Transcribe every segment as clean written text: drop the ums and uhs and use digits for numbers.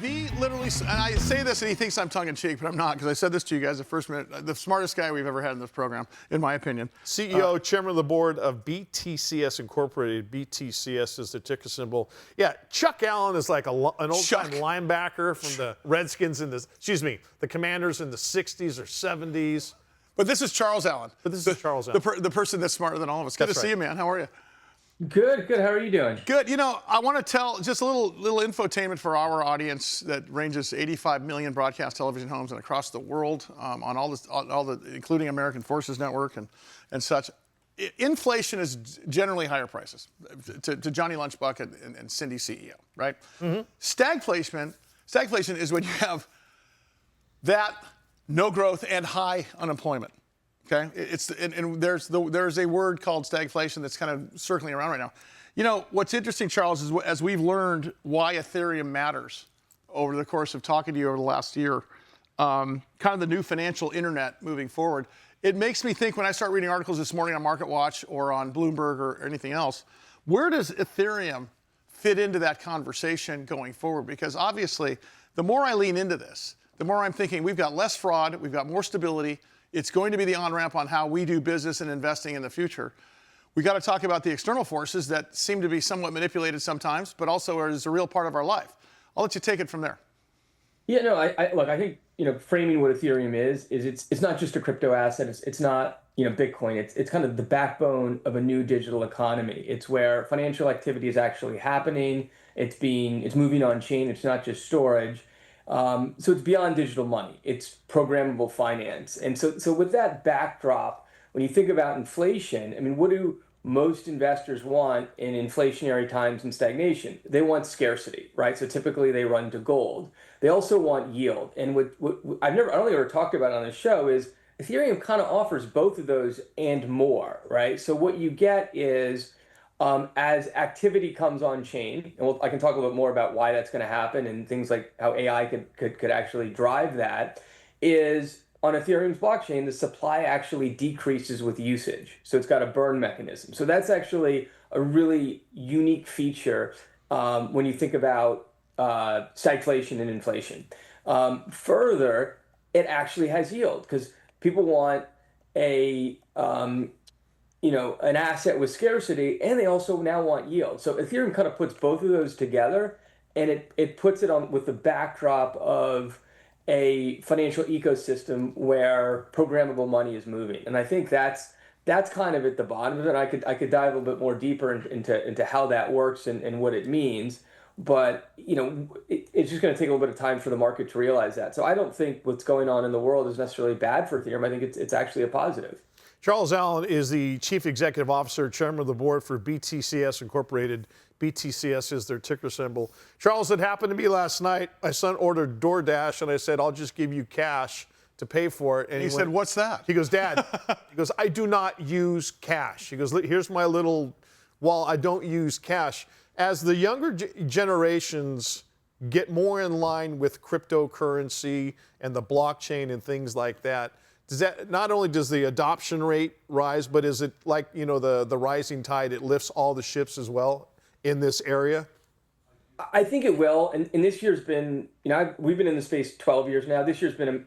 Literally, and I say this and he thinks I'm tongue in cheek, but I'm not, because I said this to you guys the first minute. The smartest guy we've ever had in this program, in my opinion. CEO, chairman of the board of BTCS Incorporated. BTCS is the ticker symbol. Yeah, Chuck Allen is like an old-time linebacker from the Redskins the Commanders in the 60s or 70s. But this is Charles Allen. The person that's smarter than all of us. Good to see you, man. How are you? Good. How are you doing? Good. You know, I want to tell just a little infotainment for our audience that ranges 85 million broadcast television homes and across the world, on all the, including American Forces Network and such. Inflation is generally higher prices to Johnny Lunchbuck and Cindy CEO, right? Mm-hmm. Stagflation is when you have that no growth and high unemployment. Okay, there's a word called stagflation that's kind of circling around right now. You know, what's interesting, Charles, is as we've learned why Ethereum matters over the course of talking to you over the last year, kind of the new financial internet moving forward, it makes me think when I start reading articles this morning on MarketWatch or on Bloomberg or anything else, where does Ethereum fit into that conversation going forward? Because obviously, the more I lean into this, the more I'm thinking we've got less fraud, we've got more stability. It's going to be the on-ramp on how we do business and investing in the future. We got to talk about the external forces that seem to be somewhat manipulated sometimes, but also is a real part of our life. I'll let you take it from there. Yeah, no, I think, framing what Ethereum is it's not just a crypto asset. It's not, Bitcoin. It's kind of the backbone of a new digital economy. It's where financial activity is actually happening. It's moving on chain. It's not just storage. So it's beyond digital money. It's programmable finance. And so with that backdrop, when you think about inflation, I mean, what do most investors want in inflationary times and stagnation? They want scarcity, right? So typically they run to gold. They also want yield. And what I don't think I've ever talked about on the show is Ethereum kind of offers both of those and more, right? So what you get is as activity comes on chain, and I can talk a little bit more about why that's going to happen and things like how AI could actually drive that, is on Ethereum's blockchain, the supply actually decreases with usage. So it's got a burn mechanism. So that's actually a really unique feature when you think about stagflation and inflation. Further, it actually has yield because people want an asset with scarcity, and they also now want yield. So Ethereum kind of puts both of those together, and it puts it on with the backdrop of a financial ecosystem where programmable money is moving. And I think that's kind of at the bottom of it. I could dive a little bit more deeper into how that works and what it means. But it's just going to take a little bit of time for the market to realize that. So I don't think what's going on in the world is necessarily bad for Ethereum. I think it's actually a positive. Charles Allen is the Chief Executive Officer, Chairman of the Board for BTCS Incorporated. BTCS is their ticker symbol. Charles, it happened to me last night. My son ordered DoorDash, and I said, I'll just give you cash to pay for it. And he said, what's that? He goes, Dad, I do not use cash. He goes, here's my little wallet. I don't use cash. As the younger generations get more in line with cryptocurrency and the blockchain and things like that, not only does the adoption rate rise, but is it like, the rising tide, it lifts all the ships as well in this area? I think it will. And this year's been, we've been in the space 12 years now. This year's been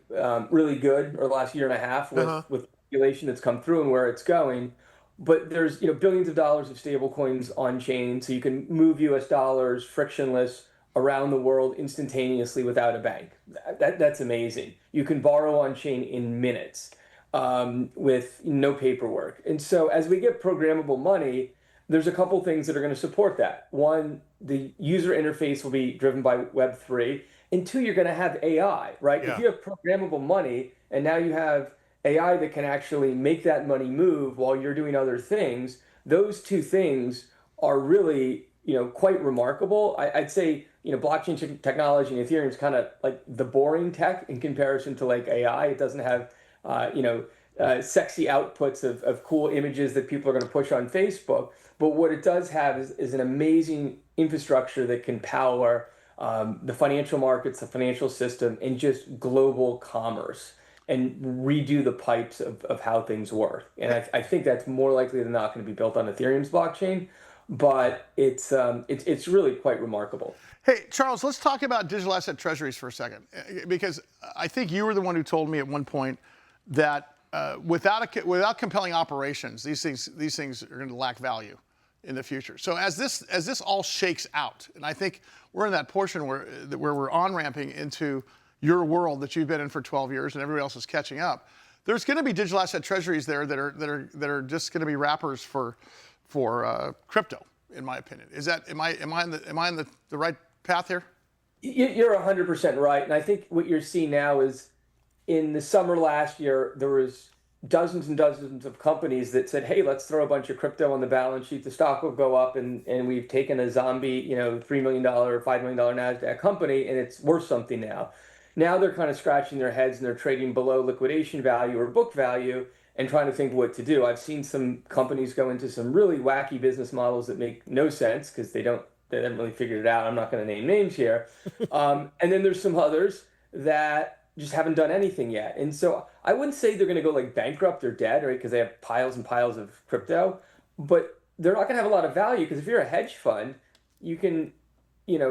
really good, or the last year and a half with regulation that's come through and where it's going. But there's, billions of dollars of stable coins on chain. So you can move US dollars frictionless around the world instantaneously without a bank. That's amazing. You can borrow on chain in minutes with no paperwork. And so as we get programmable money, there's a couple things that are going to support that. One, the user interface will be driven by Web3. And two, you're going to have AI, right? Yeah. If you have programmable money and now you have AI that can actually make that money move while you're doing other things, those two things are really, quite remarkable. I'd say, blockchain technology and Ethereum is kind of like the boring tech in comparison to like AI. It doesn't have, sexy outputs of cool images that people are going to push on Facebook. But what it does have is an amazing infrastructure that can power the financial markets, the financial system, and just global commerce and redo the pipes of how things work. And I think that's more likely than not going to be built on Ethereum's blockchain. but it's really quite remarkable. Hey, Charles, let's talk about digital asset treasuries for a second, because I think you were the one who told me at one point that without compelling operations, these things are going to lack value in the future. So as this all shakes out, and I think we're in that portion where we're on-ramping into your world that you've been in for 12 years, and everybody else is catching up. There's going to be digital asset treasuries there that are just going to be wrappers for crypto, in my opinion. Am I on the right path here? You're 100% right, and I think what you're seeing now is, in the summer last year, there was dozens and dozens of companies that said, "Hey, let's throw a bunch of crypto on the balance sheet. The stock will go up, and we've taken a zombie, $3 million or $5 million Nasdaq company, and it's worth something now." Now they're kind of scratching their heads and they're trading below liquidation value or book value and trying to think what to do. I've seen some companies go into some really wacky business models that make no sense because they haven't really figured it out. I'm not going to name names here. And then there's some others that just haven't done anything yet. And so I wouldn't say they're going to go like bankrupt or dead, right? Because they have piles and piles of crypto, but they're not going to have a lot of value, because if you're a hedge fund, you can,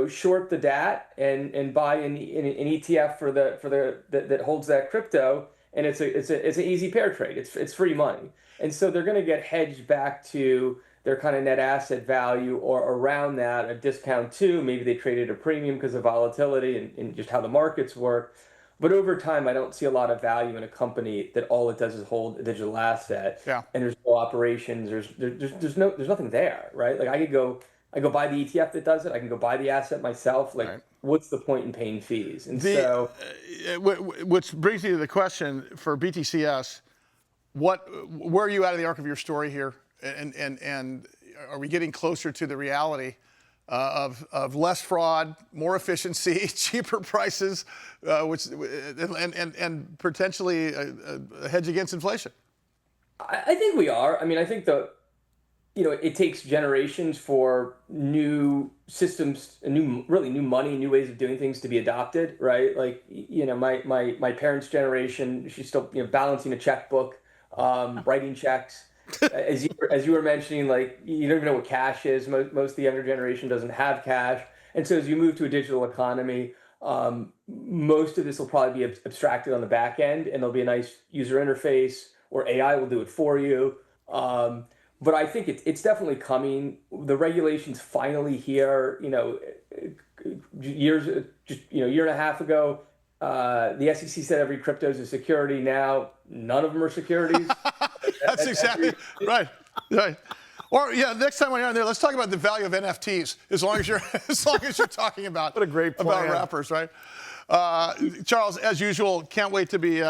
short the DAT and buy an ETF for that holds that crypto, and it's an easy pair trade. It's free money, and so they're going to get hedged back to their kind of net asset value or around that, a discount too. Maybe they traded a premium because of volatility and just how the markets work. But over time, I don't see a lot of value in a company that all it does is hold a digital asset. Yeah. And there's no operations. There's nothing there, right? Like I could go buy the ETF that does it. I can go buy the asset myself. Like, right. What's the point in paying fees? And which brings me to the question for BTCS: where are you at of the arc of your story here? And are we getting closer to the reality of less fraud, more efficiency, cheaper prices, and potentially a hedge against inflation? I think we are. I mean, I think it takes generations for new systems, really new money, new ways of doing things to be adopted, right? Like, my parents' generation, she's still, balancing a checkbook, writing checks. As you were mentioning, like, you don't even know what cash is. Most of the younger generation doesn't have cash. And so as you move to a digital economy, most of this will probably be abstracted on the back end, and there'll be a nice user interface, or AI will do it for you. But I think it's definitely coming. The regulation's finally here. Year and a half ago, the SEC said every crypto is a security. Now, none of them are securities. That's exactly right. Right. Or next time when you're on there, let's talk about the value of NFTs. As long as you're talking about what a great plan. About wrappers, right? Charles, as usual, can't wait to be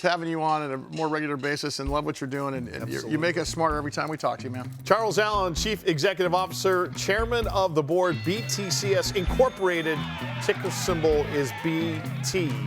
having you on a more regular basis, and love what you're doing, and you make us smarter every time we talk to you, man. Charles Allen, Chief Executive Officer, Chairman of the Board, BTCS Incorporated. Ticker symbol is BTCS.